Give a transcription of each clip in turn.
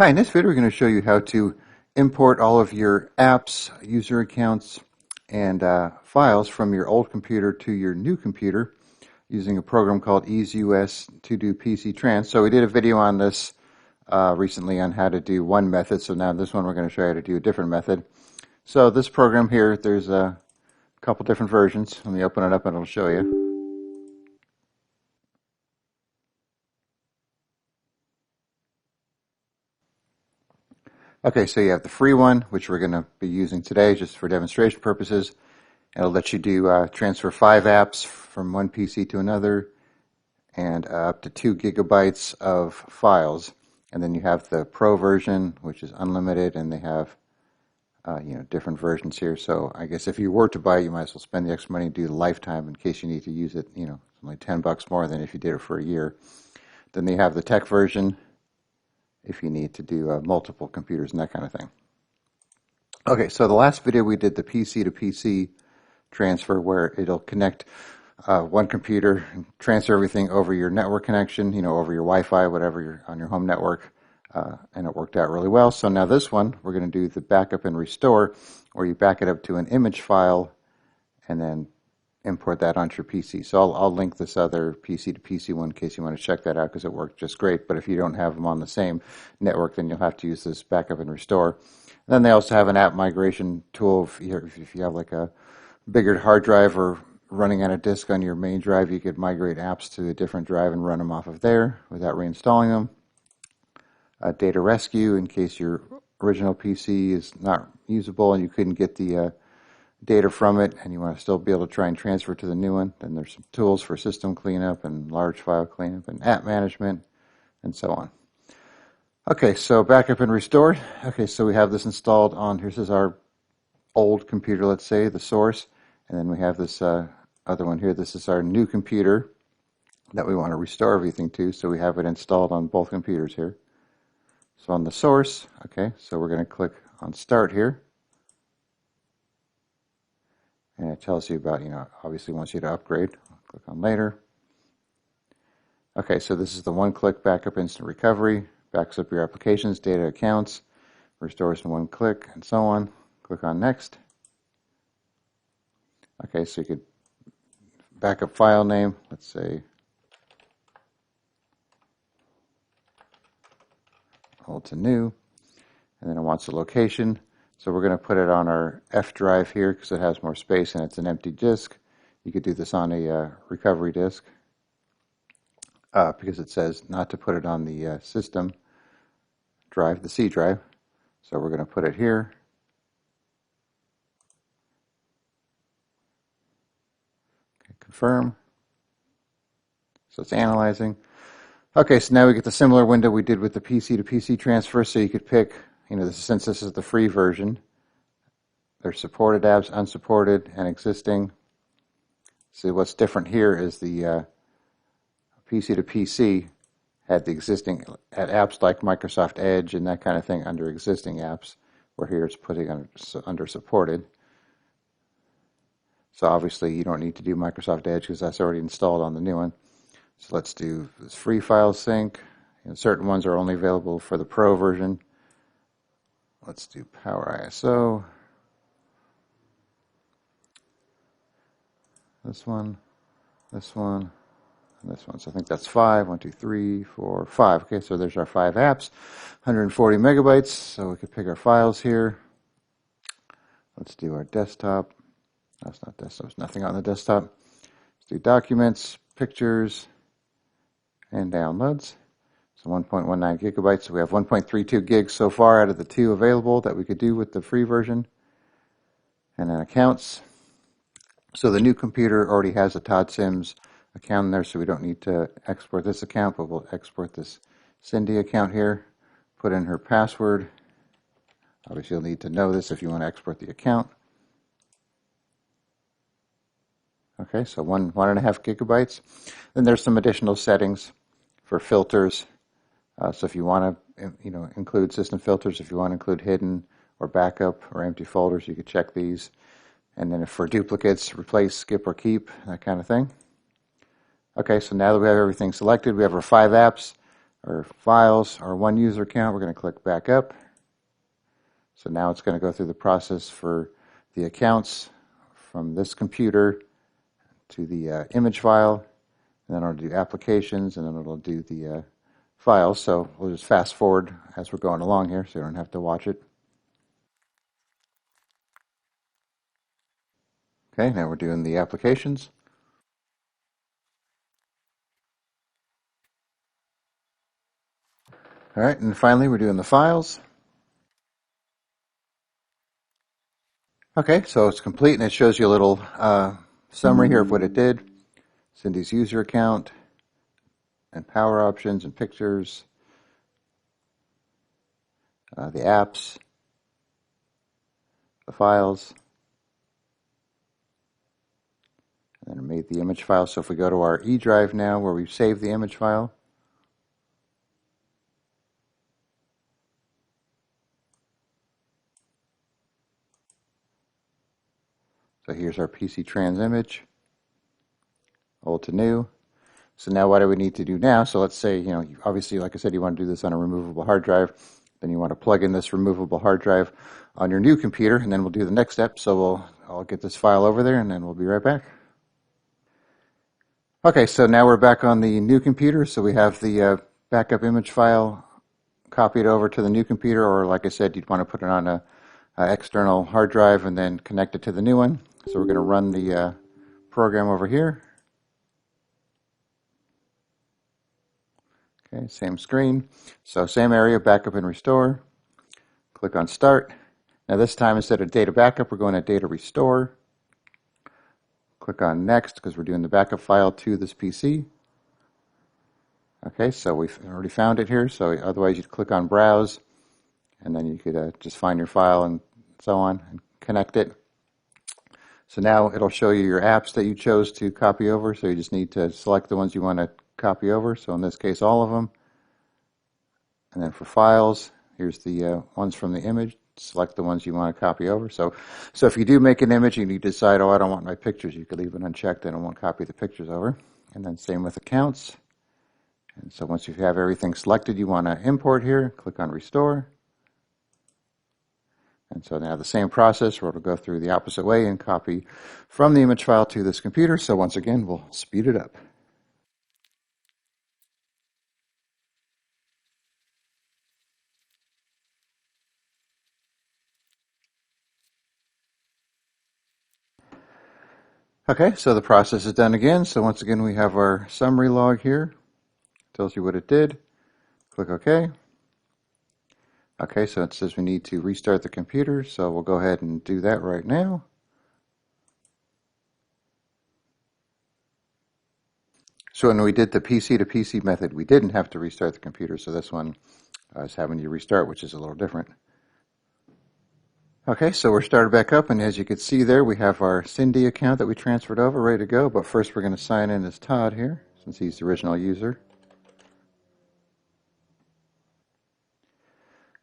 Hi, in this video we're going to show you how to import all of your apps, user accounts, and files from your old computer to your new computer using a program called EaseUS Todo PCTrans. So we did a video on this recently on how to do one method, so now this one we're going to show you how to do a different method. So this program here, there's a couple different versions. Let me open it up and it'll show you. Okay, so you have the free one, which we're going to be using today just for demonstration purposes. It'll let you do transfer 5 apps from one PC to another and up to 2 gigabytes of files. And then you have the Pro version, which is unlimited, and they have different versions here. So I guess if you were to buy it, you might as well spend the extra money and do the lifetime in case you need to use it. It's only $10 more than if you did it for a year. Then they have the tech version if you need to do multiple computers and that kind of thing. Okay, so the last video we did the PC to PC transfer where it'll connect one computer and transfer everything over your network connection, over your Wi-Fi, whatever you're on your home network, and it worked out really well. So now this one, we're going to do the backup and restore, where you back it up to an image file and then import that onto your PC. So I'll link this other PC to PC one in case you want to check that out because it worked just great. But if you don't have them on the same network, then you'll have to use this backup and restore. And then they also have an app migration tool. If you have like a bigger hard drive or running out of disk on your main drive, you could migrate apps to a different drive and run them off of there without reinstalling them. Data rescue in case your original PC is not usable and you couldn't get the data from it and you want to still be able to try and transfer to the new one. Then there's some tools for system cleanup and large file cleanup and app management and so on. Okay, so backup and restore. Okay, so we have this installed on, this is our old computer, let's say, the source, and then we have this other one here. This is our new computer that we want to restore everything to, so we have it installed on both computers here. So on the source, okay, so we're going to click on start here. And it tells you about, obviously wants you to upgrade. Click on later. Okay, so this is the one-click backup instant recovery. Backs up your applications, data, accounts, restores in one click, and so on. Click on next. Okay, so you could backup file name, let's say old to new, and then it wants the location. So we're going to put it on our F drive here because it has more space and it's an empty disk. You could do this on a recovery disk because it says not to put it on the system drive, the C drive. So we're going to put it here. Okay, confirm. So it's analyzing. Okay, so now we get the similar window we did with the PC to PC transfer. So you could pick, since this is the free version, there's supported apps, unsupported, and existing. See, what's different here is the PC to PC had apps like Microsoft Edge and that kind of thing under existing apps, where here it's putting under supported. So obviously you don't need to do Microsoft Edge because that's already installed on the new one. So let's do this free file sync. Certain ones are only available for the Pro version. Let's do Power ISO. This one, and this one. So I think that's 5. 1, 2, 3, 4, 5. Okay, so there's our 5 apps. 140 megabytes. So we could pick our files here. Let's do our desktop. That's not desktop. There's nothing on the desktop. Let's do documents, pictures, and downloads. So 1.19 gigabytes. So we have 1.32 gigs so far out of the 2 available that we could do with the free version. And then accounts. So the new computer already has a Todd Sims account in there, so we don't need to export this account, but we'll export this Cindy account here. Put in her password. Obviously you'll need to know this if you want to export the account. Okay, so 1.5 gigabytes. Then there's some additional settings for filters. So if you want to, include system filters, if you want to include hidden or backup or empty folders, you could check these. And then for duplicates, replace, skip, or keep, that kind of thing. Okay, so now that we have everything selected, we have our 5 apps. our files, our one user account. We're going to click back up. So now it's going to go through the process for the accounts from this computer to the image file, and then it'll do applications, and then it'll do the files. So we'll just fast forward as we're going along here so you don't have to watch it. Okay, now we're doing the applications. All right, and finally we're doing the files. Okay, so it's complete, and it shows you a little summary here of what it did. Cindy's user account, and power options, and pictures, the apps, the files, and then it made the image file. So if we go to our E drive now, where we've saved the image file, so here's our PCTrans image, old to new. So now what do we need to do now? So let's say, obviously, like I said, you want to do this on a removable hard drive. Then you want to plug in this removable hard drive on your new computer, and then we'll do the next step. So I'll get this file over there, and then we'll be right back. Okay, so now we're back on the new computer. So we have the backup image file copied over to the new computer, or like I said, you'd want to put it on a external hard drive and then connect it to the new one. So we're going to run the program over here. Okay, same screen. So same area, backup and restore. Click on start. Now this time, instead of data backup, we're going to data restore. Click on next because we're doing the backup file to this PC. Okay, so we've already found it here. So otherwise you'd click on browse, and then you could just find your file and so on and connect it. So now it'll show you your apps that you chose to copy over. So you just need to select the ones you want to copy over. So in this case, all of them. And then for files, here's the ones from the image. Select the ones you want to copy over. So if you do make an image and you decide, oh, I don't want my pictures, you could leave it unchecked and it won't copy the pictures over. And then same with accounts. And so once you have everything selected you want to import here, click on restore. And so now the same process, we'll go through the opposite way and copy from the image file to this computer. So once again, we'll speed it up. Okay, so the process is done again. So once again, we have our summary log here. Tells you what it did. Click OK. Okay, so it says we need to restart the computer, so we'll go ahead and do that right now. So when we did the PC to PC method, we didn't have to restart the computer, so this one is having you restart, which is a little different. Okay, so we're started back up, and as you can see there, we have our Cindy account that we transferred over, ready to go, but first we're going to sign in as Todd here, since he's the original user.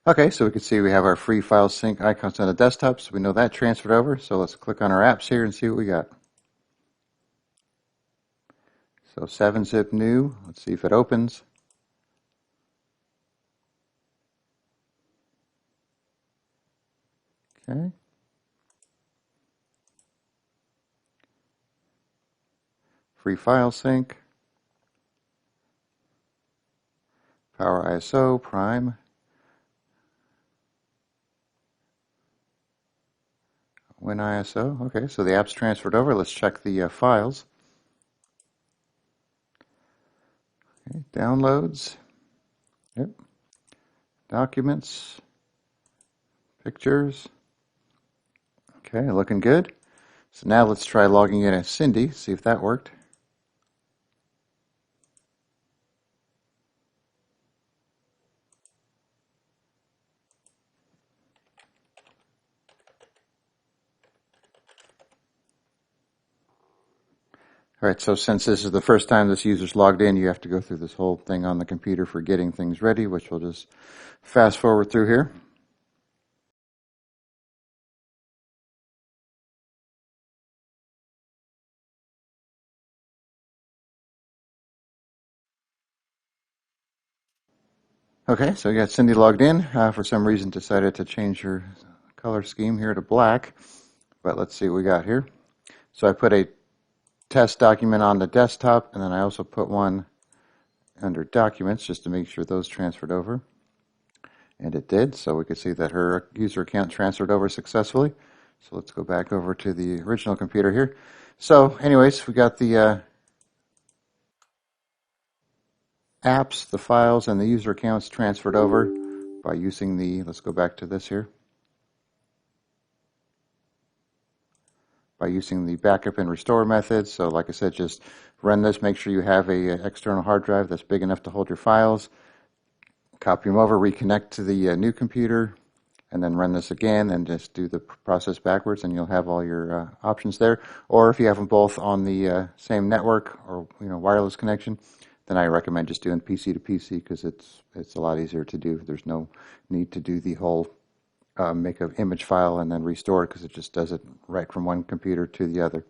Okay, so we can see we have our free file sync icons on the desktop, so we know that transferred over. So let's click on our apps here and see what we got. So 7-zip new, let's see if it opens. Okay. Free file sync. Power ISO, Prime. Win ISO. Okay, so the app's transferred over. Let's check the files. Okay, downloads. Yep. Documents. Pictures. Okay, looking good. So now let's try logging in as Cindy, see if that worked. All right, so since this is the first time this user's logged in, you have to go through this whole thing on the computer for getting things ready, which we'll just fast forward through here. Okay, so we got Cindy logged in. For some reason decided to change her color scheme here to black. But let's see what we got here. So I put a test document on the desktop, and then I also put one under documents just to make sure those transferred over. And it did, so we could see that her user account transferred over successfully. So let's go back over to the original computer here. So anyways, we got the apps, the files, and the user accounts transferred over by using the, let's go back to this here, by using the backup and restore methods. So like I said, just run this, make sure you have a external hard drive that's big enough to hold your files, copy them over, reconnect to the new computer, and then run this again and just do the process backwards, and you'll have all your options there. Or if you have them both on the same network or wireless connection, then I recommend just doing PC to PC because it's a lot easier to do. There's no need to do the whole make an image file and then restore it because it just does it right from one computer to the other.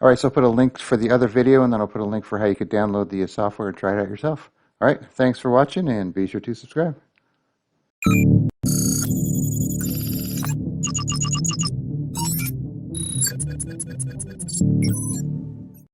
All right, so I'll put a link for the other video, and then I'll put a link for how you could download the software and try it out yourself. All right, thanks for watching, and be sure to subscribe.